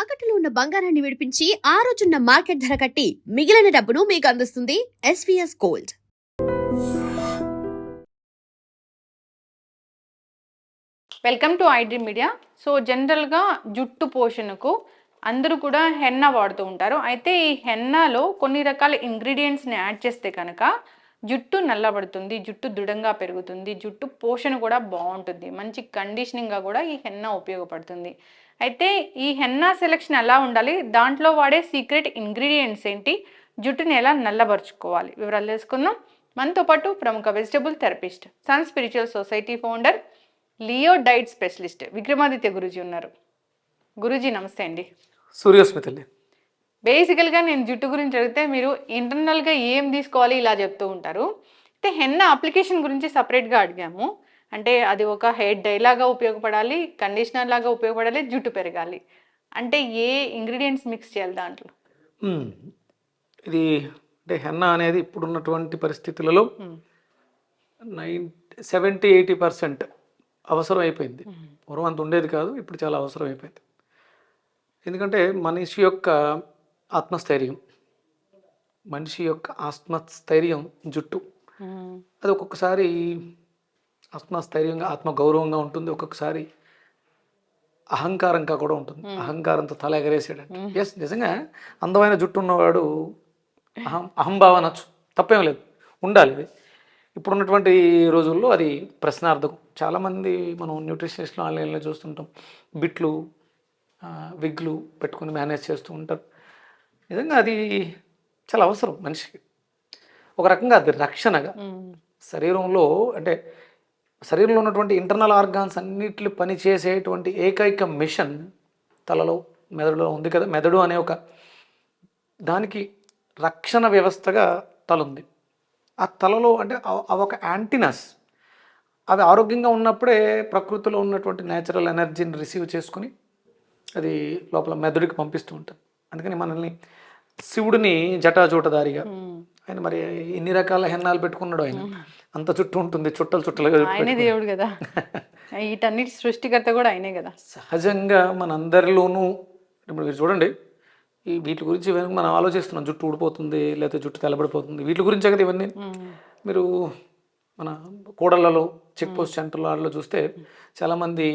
తాకట్టులో ఉన్న బంగారాన్ని విడిపించి ఆ రోజున్న మార్కెట్ ధర కట్టి మిగిలిన డబ్బును మీకు అందిస్తుంది SVS gold. Welcome to iDream media. So జనరల్గా జుట్టు పోషణకు అందరూ కూడా హెన్నా వాడుతూ ఉంటారు. అయితే ఈ హెన్నాలో కొన్ని రకాల ఇంగ్రీడియంట్స్ని యాడ్ చేస్తే కనుక జుట్టు నల్లబడుతుంది, జుట్టు దృఢంగా పెరుగుతుంది, జుట్టు పోషణ కూడా బాగుంటుంది, మంచి కండిషనింగ్గా కూడా ఈ హెన్నా ఉపయోగపడుతుంది. అయితే ఈ హెన్నా సెలెక్షన్ ఎలా ఉండాలి, దాంట్లో వాడే సీక్రెట్ ఇంగ్రీడియంట్స్ ఏంటి, జుట్టుని ఎలా నల్లబరుచుకోవాలి, వివరాలు తెలుసుకుందాం. మనతో పాటు ప్రముఖ vegetable therapist, Sun Spiritual Society founder, Leo diet specialist Vikramaditya Guruji ఉన్నారు. గురూజీ నమస్తే అండి. సూర్యోస్మితల్లి. బేసికల్గా నేను జుట్టు గురించి అడిగితే మీరు ఇంటర్నల్గా ఏం తీసుకోవాలి ఇలా చెప్తూ ఉంటారు. అయితే హెన్నా అప్లికేషన్ గురించి సపరేట్గా అడిగాము. అంటే అది ఒక హెయిర్ డై లాగా ఉపయోగపడాలి, కండిషనర్ లాగా ఉపయోగపడాలి, జుట్టు పెరగాలి అంటే ఏ ఇంగ్రీడియంట్స్ మిక్స్ చేయాలి దాంట్లో? ఇది అంటే హెన్నా అనేది ఇప్పుడున్నటువంటి పరిస్థితులలో 70-80% అవసరం అయిపోయింది. పూర్వం అంత ఉండేది కాదు, ఇప్పుడు చాలా అవసరం అయిపోయింది. ఎందుకంటే మనిషి యొక్క ఆత్మస్థైర్యం, జుట్టు. అది ఒక్కొక్కసారి ఆత్మస్థైర్యంగా, ఆత్మగౌరవంగా ఉంటుంది, ఒక్కొక్కసారి అహంకారంగా కూడా ఉంటుంది. అహంకారంతో తల ఎగరేసాడంటే ఎస్, నిజంగా అందమైన జుట్టు ఉన్నవాడు అహంభావ అనొచ్చు, తప్పేం లేదు, ఉండాలి. ఇది ఇప్పుడున్నటువంటి రోజుల్లో అది ప్రశ్నార్థకం. చాలామంది మనం న్యూట్రిషనిస్ట్లో ఆన్లైన్లో చూస్తుంటాం, బిట్లు విగ్లు పెట్టుకుని మేనేజ్ చేస్తూ ఉంటారు. నిజంగా అది చాలా అవసరం మనిషికి. ఒక రకంగా అది రక్షణగా శరీరంలో, అంటే శరీరంలో ఉన్నటువంటి ఇంటర్నల్ ఆర్గాన్స్ అన్నిట్లు పనిచేసేటువంటి ఏకైక మిషన్ తలలో, మెదడులో ఉంది కదా. మెదడు అనే ఒక దానికి రక్షణ వ్యవస్థగా తల ఉంది. ఆ తలలో అంటే ఒక యాంటీనస్, అవి ఆరోగ్యంగా ఉన్నప్పుడే ప్రకృతిలో ఉన్నటువంటి న్యాచురల్ ఎనర్జీని రిసీవ్ చేసుకుని అది లోపల మెదడుకి పంపిస్తూ ఉంటుంది. అందుకని మనల్ని శివుడిని జటాజూటదారిగా, ఆయన మరి ఎన్ని రకాల హెన్నాలు పెట్టుకున్నాడు, ఆయన అంత చుట్టూ ఉంటుంది, చుట్టలుగా ఆయనే దేవుడు కదా, వీటన్నిటి సృష్టికర్త కూడా ఆయనే కదా. సహజంగా మనందరిలోనూ ఇప్పుడు మీరు చూడండి, ఈ వీటి గురించి మనం ఆలోచిస్తున్నాం, జుట్టు ఊడిపోతుంది లేకపోతే జుట్టు తెల్లబడిపోతుంది, వీటి గురించే కదా ఇవన్నీ. మీరు మన కూడళ్లలో, చెక్ పోస్ట్ సెంటర్లో వాళ్ళలో చూస్తే చాలామంది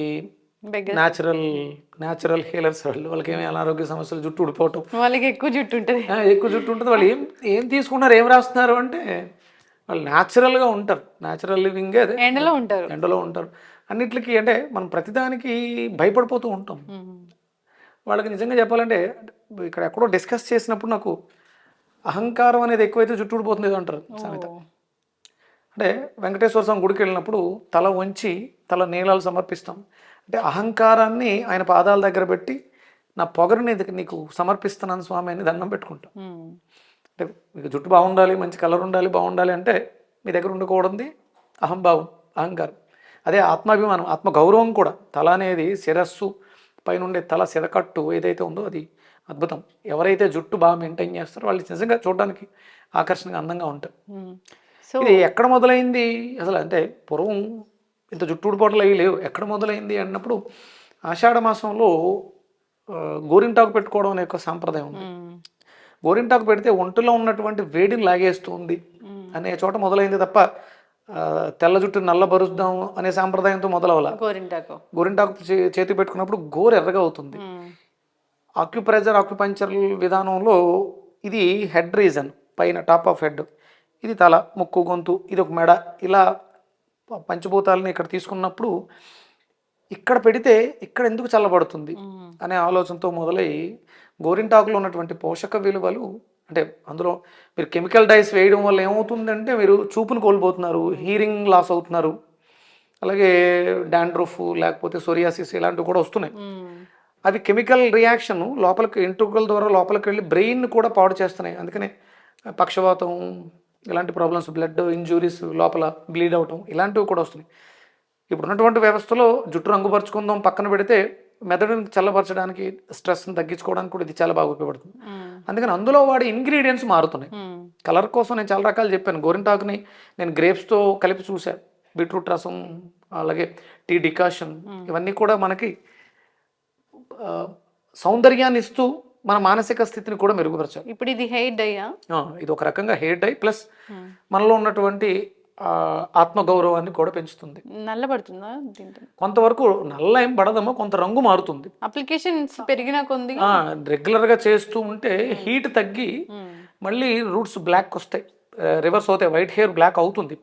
న్యాచురల్ హీలర్స్, వాళ్ళకి ఏమి అనారోగ్య సమస్యలు, జుట్టు ఊడిపోవటం, వాళ్ళకి ఎక్కువ జుట్టు ఉంటుంది. వాళ్ళు ఏం తీసుకున్నారు, ఏం రాస్తున్నారు అంటే వాళ్ళు న్యాచురల్గా ఉంటారు, న్యాచురల్ లివింగ్, అదే ఎండలో ఉంటారు అన్నిటికీ. అంటే మనం ప్రతిదానికి భయపడిపోతూ ఉంటాం. వాళ్ళకి నిజంగా చెప్పాలంటే ఇక్కడ ఎక్కడో డిస్కస్ చేసినప్పుడు నాకు అహంకారం అనేది ఎక్కువైతే జుట్టు ఊడిపోతుంది అంటారు సామెత. అంటే వెంకటేశ్వర స్వామి గుడికి వెళ్ళినప్పుడు తల వంచి తల నీళ్ళాలు సమర్పిస్తాం. అంటే అహంకారాన్ని ఆయన పాదాల దగ్గర పెట్టి, నా పొగరుని నీకు సమర్పిస్తున్నాను స్వామి అని దండం పెట్టుకుంటాం. అంటే మీకు జుట్టు బాగుండాలి, మంచి కలర్ ఉండాలి, బాగుండాలి అంటే మీ దగ్గర ఉండకూడదు అహంభావం, అహంకారం. అదే ఆత్మాభిమానం, ఆత్మగౌరవం కూడా. తల అనేది శిరస్సు పైన ఉండే తల సిరకట్టు ఏదైతే ఉందో అది అద్భుతం. ఎవరైతే జుట్టు బాగా మెయింటైన్ చేస్తారో వాళ్ళు నిజంగా చూడడానికి ఆకర్షణగా, అందంగా ఉంటారు. ఇది ఎక్కడ మొదలైంది అసలు అంటే, పూర్వం ఇంత జుట్టు ఊడిపోవట్లు అవి లేవు. ఎక్కడ మొదలైంది అన్నప్పుడు ఆషాఢ మాసంలో గోరింటాకు పెట్టుకోవడం అనే ఒక సాంప్రదాయం ఉంది. గోరింటాకు పెడితే ఒంటిలో ఉన్నటువంటి వేడిని లాగేస్తుంది అనే చోట మొదలైంది తప్ప తెల్ల జుట్టు నల్లబరుద్దాం అనే సాంప్రదాయంతో మొదలవల. గోరింటాకు చేతి పెట్టుకున్నప్పుడు గోరు ఎర్రగా అవుతుంది. ఆక్యుపంచర్ విధానంలో ఇది హెడ్ రీజన్, పైన టాప్ ఆఫ్ హెడ్, ఇది తల, ముక్కు, గొంతు, ఇది ఒక మెడ, ఇలా పంచభూతాలని ఇక్కడ తీసుకున్నప్పుడు ఇక్కడ పెడితే ఇక్కడ ఎందుకు చల్లబడుతుంది అనే ఆలోచనతో మొదలై గోరింటాకులో ఉన్నటువంటి పోషక విలువలు, అంటే అందులో మీరు కెమికల్ డైస్ వేయడం వల్ల ఏమవుతుందంటే మీరు చూపును కోల్పోతున్నారు, హీరింగ్ లాస్ అవుతున్నారు, అలాగే డాండ్రఫ్ లేకపోతే సోరియాసిస్ ఇలాంటివి కూడా వస్తున్నాయి. అవి కెమికల్ రియాక్షన్ లోపలికి, ఎంట్రుకల ద్వారా లోపలికి వెళ్ళి బ్రెయిన్ కూడా పాడు చేస్తున్నాయి. అందుకనే పక్షవాతం ఇలాంటి ప్రాబ్లమ్స్, బ్లడ్ ఇంజురీస్, లోపల బ్లీడ్ అవటం ఇలాంటివి కూడా వస్తున్నాయి. ఇప్పుడున్నటువంటి వ్యవస్థలో జుట్టు రంగుపరుచుకుందాం పక్కన పెడితే, మెదడుని చల్లపరచడానికి, స్ట్రెస్ని తగ్గించుకోవడానికి కూడా ఇది చాలా బాగా ఉపయోగపడుతుంది. అందుకని అందులో వాడే ఇంగ్రీడియంట్స్ మారుతున్నాయి. కలర్ కోసం నేను చాలా రకాలు చెప్పాను. గోరింటాకుని నేను గ్రేప్స్తో కలిపి చూశాను, బీట్రూట్ రసం, అలాగే టీ డికాషన్, ఇవన్నీ కూడా మనకి సౌందర్యాన్ని ఇస్తూ మన మానసిక స్థితిని కూడా మెరుగుపరచాలి. ఇప్పుడు ఇది హెయిర్ డైయా? ఇది ఒక రకంగా హెయిర్ డై ప్లస్ మనలో ఉన్నటువంటి ఆత్మగౌరవాన్ని కూడా పెంచుతుంది. నల్లబడుతుందా దీంతో? కొంతవరకు నల్ల ఏం పడదమ్మా, కొంత రంగు మారుతుంది. అప్లికేషన్స్ పెరిగిన కొంది రెగ్యులర్గా చేస్తూ ఉంటే హీట్ తగ్గి మళ్ళీ రూట్స్ బ్లాక్ వస్తాయి, రివర్స్ అవుతాయి, వైట్ హెయిర్ బ్లాక్ అవుతుంది.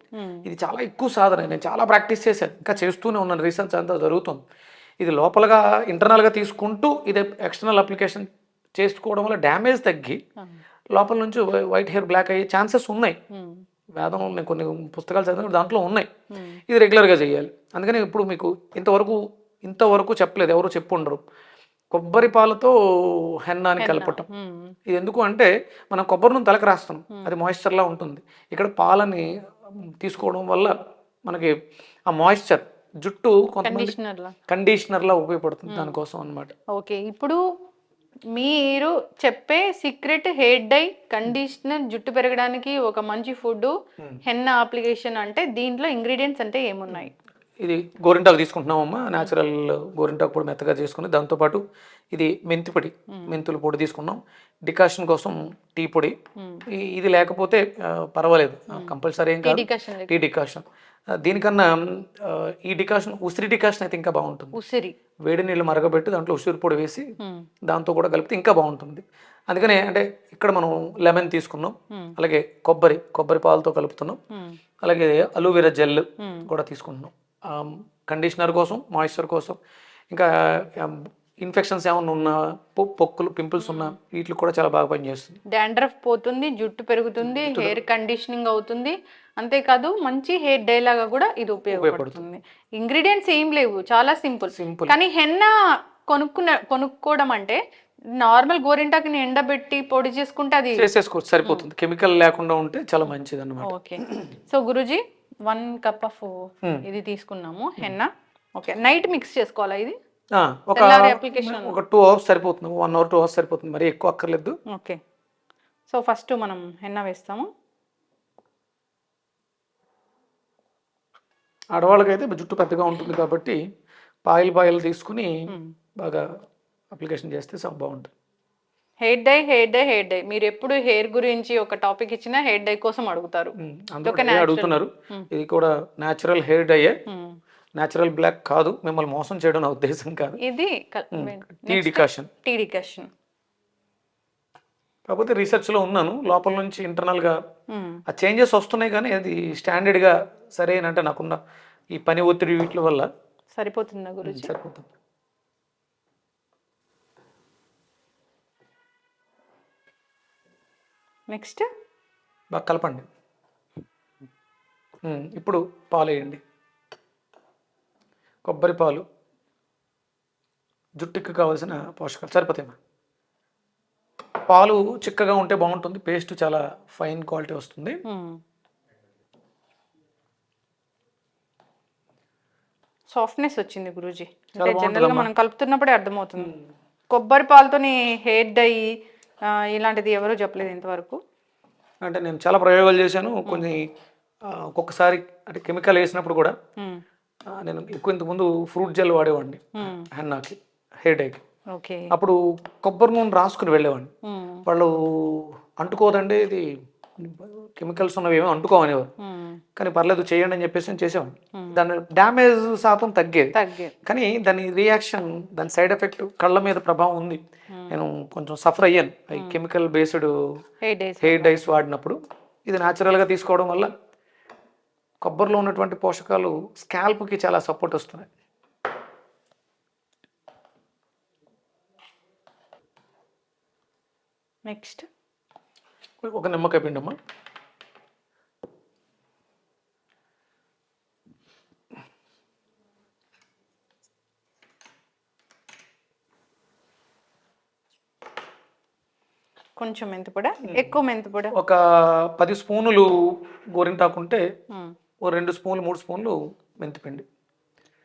ఇది చాలా ఎక్కువ సాధన, నేను చాలా ప్రాక్టీస్ చేశాను, ఇంకా చేస్తూనే ఉన్నాను, రీసెర్చ్ అంతా జరుగుతుంది. ఇది లోపలగా ఇంటర్నల్గా తీసుకుంటూ ఇది ఎక్స్టర్నల్ అప్లికేషన్ చేసుకోవడం వల్ల డ్యామేజ్ తగ్గి లోపల నుంచి వైట్ హెయిర్ బ్లాక్ అయ్యే ఛాన్సెస్ ఉన్నాయి. వేదం నేను కొన్ని పుస్తకాలు చదివిన దాంట్లో ఉన్నాయి. ఇది రెగ్యులర్గా చేయాలి. అందుకని ఇప్పుడు మీకు ఇంతవరకు చెప్పలేదు, ఎవరు చెప్పుండరు, కొబ్బరి పాలతో హెన్నాని కలపటం. ఇది ఎందుకు అంటే మనం కొబ్బరి నూనె తలకు రాస్తాం, అది మాయిశ్చర్లా ఉంటుంది. ఇక్కడ పాలని తీసుకోవడం వల్ల మనకి ఆ మాయిశ్చర్ జుట్టు కండిషనర్లా ఉపయోగపడుతుంది, దానికోసం అన్నమాట. ఓకే, ఇప్పుడు మీరు చెప్పే సీక్రెట్ హెయిర్ డై, కండిషనర్, జుట్టు పెరగడానికి ఒక మంచి ఫుడ్, హెన్నా అప్లికేషన్ అంటే దీంట్లో ఇంగ్రీడియంట్స్ అంటే ఏమున్నాయి? ఇది గోరింటాకు తీసుకుంటున్నామమ్మా, న్యాచురల్ గోరింటాకు పొడి మెత్తగా చేసుకుని, దాంతోపాటు ఇది మెంతి పొడి, మెంతుల పొడి తీసుకున్నాం. డికాషన్ కోసం టీ పొడి, ఇది లేకపోతే పర్వాలేదు, కంపల్సరీ ఏం కాదు, టీ డికాషన్. దీనికన్నా ఈ డికాషన్ ఉసిరి డికాషన్ అయితే ఇంకా బాగుంటుంది. ఉసిరి వేడి నీళ్ళు మరగబెట్టి దాంట్లో ఉసిరి పొడి వేసి దాంతో కూడా కలిపితే ఇంకా బాగుంటుంది. అందుకనే అంటే ఇక్కడ మనం లెమన్ తీసుకున్నాం, అలాగే కొబ్బరి పాలతో కలుపుతున్నాం, అలాగే అలోవెరా జెల్ కూడా తీసుకుంటున్నాం. కండిషనర్ కోసం, మాయిశ్చర్ కోసం, ఇంకా ఇన్ఫెక్షన్స్ ఏమైనా ఉన్నా, పొక్కులు, పింపుల్స్ ఉన్నా వీటికి కూడా చాలా బాగా పనిచేస్తుంది. డాండ్రఫ్ పోతుంది, జుట్టు పెరుగుతుంది, హెయిర్ కండిషనింగ్ అవుతుంది. అంతేకాదు మంచి హెయిర్ డై లాగా కూడా ఇది ఉపయోగపడుతుంది. ఇంగ్రీడియంట్స్ ఏం లేవు, చాలా సింపుల్. కానీ హెన్నా కొనుక్కోవడం అంటే నార్మల్ గోరింటాకుని ఎండబెట్టి పొడి చేసుకుంటే అది చేసేసుకోవచ్చు, సరిపోతుంది. కెమికల్ లేకుండా ఉంటే చాలా మంచిది అన్నమాట. Okay, so Guruji 1 cup of ఇది తీసుకున్నాము హెన్నా. ఓకే, నైట్ మిక్స్ చేసుకోవాలా ఇది? ఒక 2 అవర్స్ సరిపోతుంది, 1 అవర్ 2 అవర్స్ సరిపోతుంది, మరి ఎక్కువ అక్కర్లేదు. ఓకే, సో ఫస్ట్ మనం హెన్నా వేస్తాము. ఆడవాళ్ళకైతే జుట్టు పెద్దగా ఉంటుంది కాబట్టి పాయలు తీసుకుని బాగా అప్లికేషన్ చేస్తే బాగుంటుంది. హెయిర్ డై మీరు ఎప్పుడు హెయిర్ గురించి ఒక టాపిక్ ఇచ్చినా హెయిర్ డై కోసం అడుగుతారు, అడుగుతున్నారు. ఇది కూడా natural hair dye, natural black కాదు, మిమ్మల్ని మోసం చేయడం నా ఉద్దేశం కాదు. ఇది టీ డికాషన్. కాకపోతే రీసెర్చ్లో ఉన్నాను, లోపల నుంచి ఇంటర్నల్గా ఆ చేంజెస్ వస్తున్నాయి, కానీ అది స్టాండర్డ్గా సరేనంటే నాకున్న ఈ పని ఒత్తిడి వీటి వల్ల సరిపోతుందా గురించి? సరిపోతుంది. నెక్స్ట్ బాగా కలపండి. ఇప్పుడు పాలు వేయండి, కొబ్బరి పాలు, జుట్టుకి కావాల్సిన పోషకాలు సరిపోతాయమ్మా. పాలు చిక్కగా ఉంటే బాగుంటుంది, పేస్ట్ చాలా ఫైన్ క్వాలిటీ వస్తుంది. సాఫ్ట్నెస్ వచ్చింది గురూజీ, అంటే జనరల్గా మనం కలుపుతున్నప్పుడే అర్థమవుతుంది. కొబ్బరి పాలతోని హెయిర్ డై ఇలాంటిది ఎవరూ చెప్పలేదు ఇంతవరకు. అంటే నేను చాలా ప్రయోగాలు చేశాను, కొన్ని ఒక్కొక్కసారి అంటే కెమికల్ వేసినప్పుడు కూడా నేను ఇంతకుముందు ఫ్రూట్ జెల్ వాడేవాడిని హెన్నాకి, హెయిర్ డైకి. అప్పుడు కొబ్బరి నూనె రాసుకుని వెళ్ళేవాడిని. వాళ్ళు అంటుకోదండి, ఇది కెమికల్స్ ఉన్నవి ఏమో అంటుకోవనేవారు, కానీ పర్లేదు చేయండి అని చెప్పేసి నేను చేసేవాడిని. దాని డ్యామేజ్ శాతం తగ్గేది, కానీ దాని రియాక్షన్, దాని సైడ్ ఎఫెక్ట్ కళ్ళ మీద ప్రభావం ఉంది. నేను కొంచెం సఫర్ అయ్యాను ఈ కెమికల్ బేస్డ్ హెయిర్ డైస్ వాడినప్పుడు. ఇది న్యాచురల్గా తీసుకోవడం వల్ల కొబ్బరిలో ఉన్నటువంటి పోషకాలు స్కాల్ప్కి చాలా సపోర్ట్ వస్తున్నాయి. నెక్స్ట్ ఒక నిమ్మకాయ పిండమ్మా. కొంచెం మెంతిపొడి, ఎక్కువ మెంతిపొడి, ఒక 10 స్పూనులు గోరింటాకుంటే 2 స్పూన్లు 3 స్పూన్లు మెంతిపిండి.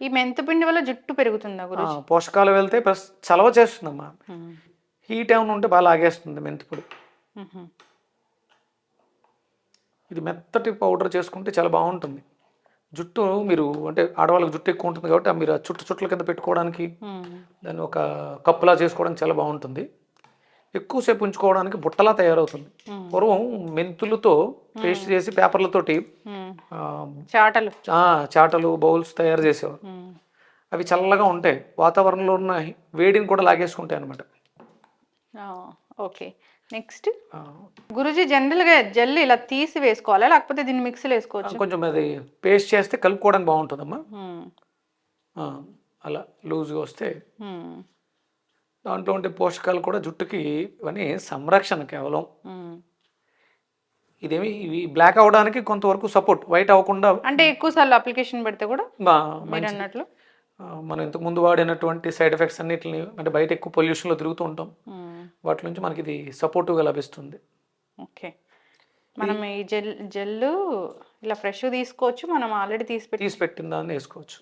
ఈ మెంతిపిండి వల్ల జుట్టు పెరుగుతుందా గురించి? పోషకాలు వెళ్తే ప్లస్ చలవ చేస్తుందమ్మా. హీట్ ఏమైనా ఉంటే బాగా లాగేస్తుంది మెంతిపొడి. ఇది మెత్తటి పౌడర్ చేసుకుంటే చాలా బాగుంటుంది. జుట్టు మీరు అంటే ఆడవాళ్ళకి జుట్టు ఎక్కువ ఉంటుంది కాబట్టి మీరు ఆ చుట్ల కింద పెట్టుకోవడానికి దాన్ని ఒక కప్పులా చేసుకోవడానికి చాలా బాగుంటుంది. ఎక్కువసేపు ఉంచుకోవడానికి బుట్టలా తయారవుతుంది. పూర్వం మెంతులతో పేస్ట్ చేసి పేపర్లతోటి చాటలు బౌల్స్ తయారు చేసేవారు. అవి చల్లగా ఉంటాయి, వాతావరణంలో ఉన్న వేడిని కూడా లాగేసుకుంటాయి అనమాట. ఓకే, నెక్స్ట్ గురుజీ జనరల్గా జెల్ ఇలా తీసి వేసుకోవాలా లేకపోతే దీన్ని మిక్సీలో వేసుకోవచ్చు? కొంచెం అది పేస్ట్ చేస్తే కలుపుకోవడానికి బాగుంటుందమ్మా. అలా లూజ్గా వస్తే దాంట్లో ఉండే పోషకాలు కూడా జుట్టుకి ఇవన్నీ సంరక్షణ కేవలం. ఇదేమి ఇవి బ్లాక్ అవడానికి కొంతవరకు సపోర్ట్, వైట్ అవ్వకుండా. అంటే ఎక్కువ సార్లు అప్లికేషన్ పెడితే కూడా మీరు అన్నట్లు మనం ఇంతకు ముందు వాడినటువంటి సైడ్ ఎఫెక్ట్స్ అన్నిటిని, అంటే బయట ఎక్కువ పొల్యూషన్లో తిరుగుతూ ఉంటాం, వాటి నుంచి మనకి ఇది సపోర్టివ్గా లభిస్తుంది. ఓకే, మనం ఈ జెల్ ఇలా ఫ్రెష్ తీసుకోవచ్చు, మనం ఆల్రెడీ తీసి పెట్టిన దాన్ని వేసుకోవచ్చు.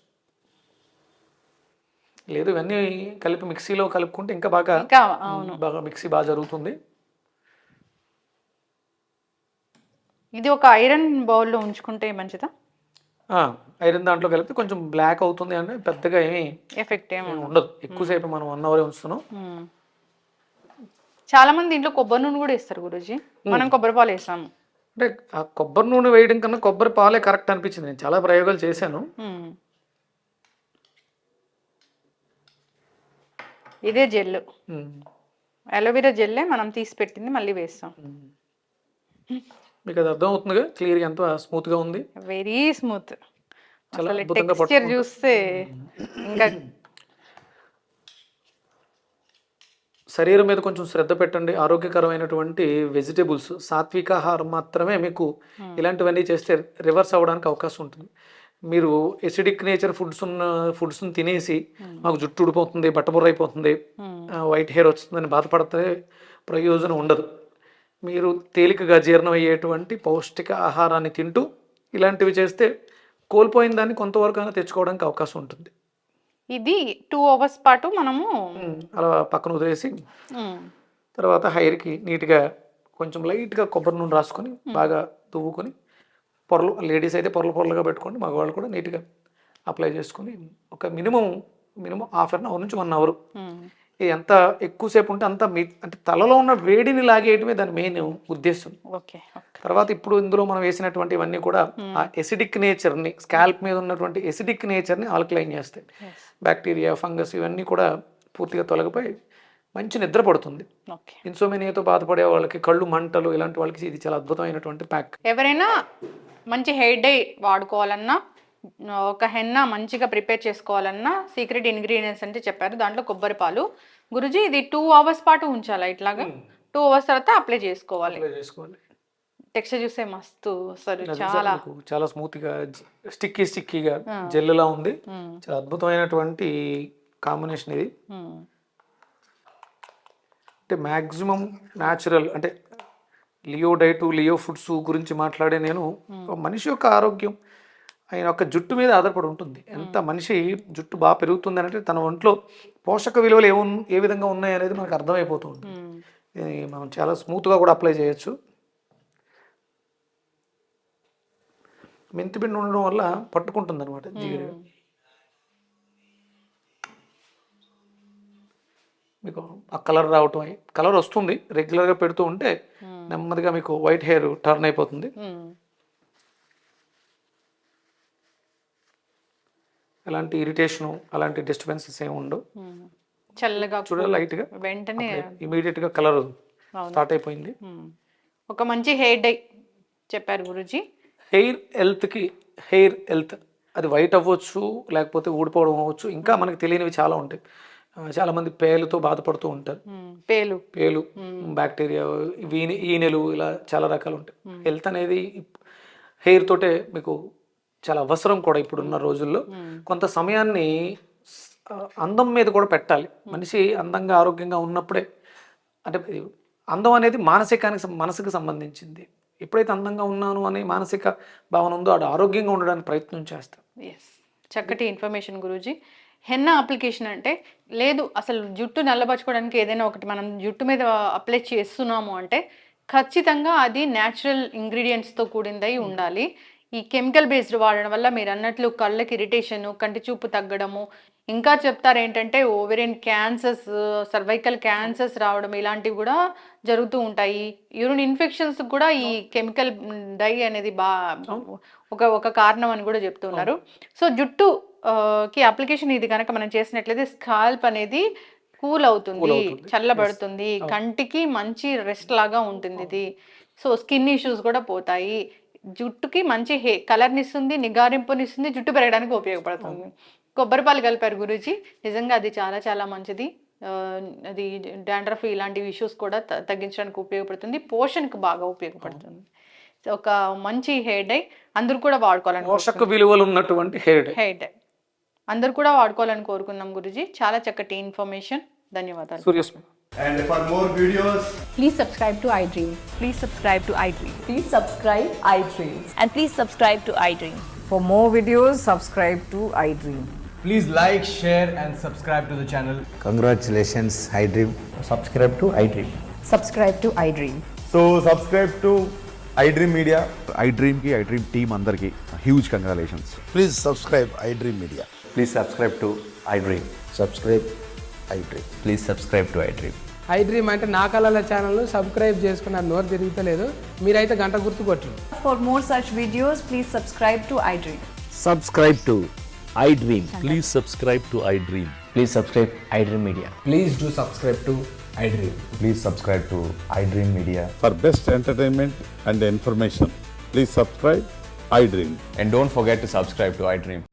లేదు ఇవన్నీ కలిపి మిక్సీలో కలుపుకుంటే ఇంకా బాగా మిక్సీ బాగా జరుగుతుంది. ఇది ఒక ఐరన్ బౌల్లో ఉంచుకుంటే మంచిదా? ఐరన్ దాంట్లో కలిపితే కొంచెం బ్లాక్ అవుతుంది, అంటే పెద్దగా ఏమీ ఎఫెక్ట్ ఏమి ఉండదు. ఎక్కువసేపు మనం 1 అవర్ ఉంచుతున్నాం. చాలా మంది ఇంట్లో కొబ్బరి నూనె కూడా వేస్తారు గురూజీ, మనం కొబ్బరి పాలు వేసాము. అంటే ఆ కొబ్బరి నూనె వేయడం కన్నా కొబ్బరి పాలే కరెక్ట్ అనిపించింది. నేను చాలా ప్రయోగాలు చేశాను. ఇదే జెల్, అలోవెరా జెల్లే మనం తీసి పెట్టింది మళ్ళీ వేస్తాం. మీకు అది అర్థం అవుతుందిగా క్లియర్గా ఎంత స్మూత్ గా ఉంది. వెరీ స్మూత్, అసలు టెక్స్చర్ చూస్తే ఇంకా. శరీరం మీద కొంచెం శ్రద్ధ పెట్టండి. ఆరోగ్యకరమైనటువంటి వెజిటేబుల్స్, సాత్విక ఆహారం మాత్రమే మీకు ఇలాంటివన్నీ చేస్తే రివర్స్ అవ్వడానికి అవకాశం ఉంటుంది. మీరు ఎసిడిక్ నేచర్ ఫుడ్స్ని తినేసి మాకు జుట్టు ఊడిపోతుంది, బట్టబుర్ర అయిపోతుంది, వైట్ హెయిర్ వస్తుందని బాధపడితే ప్రయోజనం ఉండదు. మీరు తేలికగా జీర్ణం అయ్యేటువంటి పౌష్టిక ఆహారాన్ని తింటూ ఇలాంటివి చేస్తే కోల్పోయిన దాన్ని కొంతవరకు అయినా తెచ్చుకోవడానికి అవకాశం ఉంటుంది. ఇది 2 అవర్స్ పాటు మనము అలా పక్కన వదిలేసి తర్వాత హెయిర్కి నీట్గా కొంచెం లైట్గా కొబ్బరి నూనె రాసుకొని బాగా దువ్వుకొని పొరలు, లేడీస్ అయితే పొరలుగా పెట్టుకోండి, మగవాళ్ళు కూడా నీట్గా అప్లై చేసుకొని ఒక మినిమం హాఫ్ అన్ అవర్ నుంచి 1 అవర్, ఎంత ఎక్కువసేపు ఉంటే అంత అంటే తలలో ఉన్న వేడిని లాగేయటమే దాని మెయిన్ ఉద్దేశం. తర్వాత ఇప్పుడు ఇందులో మనం వేసినటువంటి ఇవన్నీ కూడా ఆ ఎసిడిక్ నేచర్ని, స్కాల్ప్ మీద ఉన్నటువంటి ఎసిడిక్ నేచర్ని ఆల్కలైన్ చేస్తాయి. బ్యాక్టీరియా, ఫంగస్ ఇవన్నీ కూడా పూర్తిగా తొలగిపోయి మంచి నిద్ర పడుతుంది. ఇన్సోమేనియాతో బాధపడే వాళ్ళకి, కళ్ళు మంటలు ఇలాంటి వాళ్ళకి ఇది చాలా అద్భుతమైనటువంటి ప్యాక్. ఎవరైనా మంచి హెయిర్ డై వాడుకోవాలన్నా, ఒక హెన్నా మంచిగా ప్రిపేర్ చేసుకోవాలన్నా సీక్రెట్ ఇంగ్రీడియంట్స్ అంటే చెప్పారు. దాంట్లో కొబ్బరి పాలు. గురుజీ ఇది 2 అవర్స్ పాటు ఉంచాలా? ఇట్లాగా 2 అవర్స్ తర్వాత అప్లై చేసుకోవాలి. టెక్స్చర్ చూస్తే మస్తు, అసలు చాలా స్మూత్ గా స్టిక్కీగా జెల్లులా ఉంది. చాలా అద్భుతమైనటువంటి కాంబినేషన్ ఇది. అంటే మ్యాక్సిమం న్యాచురల్, అంటే లియో డైట్, లియో ఫుడ్స్ గురించి మాట్లాడే నేను, మనిషి యొక్క ఆరోగ్యం ఆయన యొక్క జుట్టు మీద ఆధారపడి ఉంటుంది. ఎంత మనిషి జుట్టు బాగా పెరుగుతుంది అంటే తన ఒంట్లో పోషక విలువలు ఏ విధంగా ఉన్నాయి అనేది మనకు అర్థమైపోతూ ఉంటుంది. మనం చాలా స్మూత్గా కూడా అప్లై చేయొచ్చు. మెంతిపిండి ఉండడం వల్ల పట్టుకుంటుంది అనమాట జిగురు. మీకు ఆ కలర్ రావటం, కలర్ వస్తుంది రెగ్యులర్గా పెడుతూ ఉంటే నెమ్మదిగా మీకు వైట్ హెయిర్ టర్న్ అయిపోతుంది. ఎలాంటి ఇరిటేషను, అలాంటి డిస్టర్బెన్సెస్ ఏమి ఉండవు. చల్లగా చూడాలి, లైట్గా వెంటనే ఇమీడియట్గా కలర్ స్టార్ట్ అయిపోయింది. ఒక మంచి హెయిర్ డై చెప్పారు గురూజీ. హెయిర్ హెల్త్ అది వైట్ అవ్వచ్చు, లేకపోతే ఊడిపోవడం అవ్వచ్చు, ఇంకా మనకి తెలియనివి చాలా ఉంటాయి. చాలా మంది పేలుతో బాధపడుతూ ఉంటారు. పేలు, బ్యాక్టీరియా, ఈనెలు, ఇలా చాలా రకాలు ఉంటాయి. హెల్త్ అనేది హెయిర్ తోటే మీకు చాలా అవసరం కూడా ఇప్పుడున్న రోజుల్లో. కొంత సమయాన్ని అందం మీద కూడా పెట్టాలి. మనిషి అందంగా ఆరోగ్యంగా ఉన్నప్పుడే, అంటే అందం అనేది మనసుకు సంబంధించింది. ఎప్పుడైతే అందంగా ఉన్నాను అనే మానసిక భావన ఉందో ఆడు ఆరోగ్యంగా ఉండడానికి ప్రయత్నం చేస్తాం. చక్కటి ఇన్ఫర్మేషన్ గురూజీ. హెన్నా అప్లికేషన్ అంటే లేదు, అసలు జుట్టు నల్లబరచుకోవడానికి ఏదైనా ఒకటి మనం జుట్టు మీద అప్లై చేస్తున్నాము అంటే ఖచ్చితంగా అది న్యాచురల్ ఇంగ్రీడియంట్స్తో కూడిందై ఉండాలి. ఈ కెమికల్ బేస్డ్ వాడడం వల్ల మీరు అన్నట్లు కళ్ళకి ఇరిటేషన్, కంటి చూపు తగ్గడము, ఇంకా చెప్తారు ఏంటంటే ఓవేరియన్ క్యాన్సర్స్, సర్వైకల్ క్యాన్సర్స్ రావడం ఇలాంటివి కూడా జరుగుతూ ఉంటాయి. యూరిన్ ఇన్ఫెక్షన్స్ కూడా ఈ కెమికల్ డై అనేది ఒక కారణం అని కూడా చెప్తున్నారు. సో జుట్టు కి అప్లికేషన్ ఇది కనుక మనం చేసినట్లయితే స్కాల్ప్ అనేది కూల్ అవుతుంది, చల్లబడుతుంది, కంటికి మంచి రెస్ట్ లాగా ఉంటుంది ఇది. సో స్కిన్ ఇష్యూస్ కూడా పోతాయి, జుట్టుకి మంచి కలర్ని ఇస్తుంది, నిగారింపునిస్తుంది, జుట్టు పెరగడానికి ఉపయోగపడుతుంది. కొబ్బరిపాలు కలిపారు గురూజీ, నిజంగా అది చాలా చాలా మంచిది. అది డాండ్రఫ్ ఇలాంటి ఇష్యూస్ కూడా తగ్గించడానికి ఉపయోగపడుతుంది, పోషణకు బాగా ఉపయోగపడుతుంది. ఒక మంచి హెయిర్ డై అందరూ కూడా వాడుకోవాలని, పోషక విలువలు ఉన్నటువంటి హెయిర్ డై అందరూ కూడా వాడుకోవాలని కోరుకుందాం గురూజీ. చాలా చక్కటి ఇన్ఫర్మేషన్, ధన్యవాదాలు. సూర్యస్మి. And for more videos, Please subscribe to iDream. Please subscribe to iDream. Please subscribe iDream. And please subscribe to iDream. For more videos, subscribe to iDream. please like, share, and subscribe to the channel. Congratulations, iDream. Subscribe to iDream. Subscribe to iDream. So subscribe to iDream Media. iDream ki iDream team andarki huge congratulations. Please subscribe iDream Media. Please subscribe to iDream. Subscribe iDream. Please subscribe to iDream. iDream అంటే నా కళల channel subscribe చేసుకున్న నోరు తిరుగుతలేదు, మీరైతే గంట గుర్తు కొట్టండి. For more such videos, please subscribe to iDream. Subscribe to iDream. Please subscribe to iDream. Please subscribe iDream Media. Please do subscribe to iDream. Please subscribe to iDream Media. For best entertainment and information, please subscribe iDream. And don't forget to subscribe to iDream.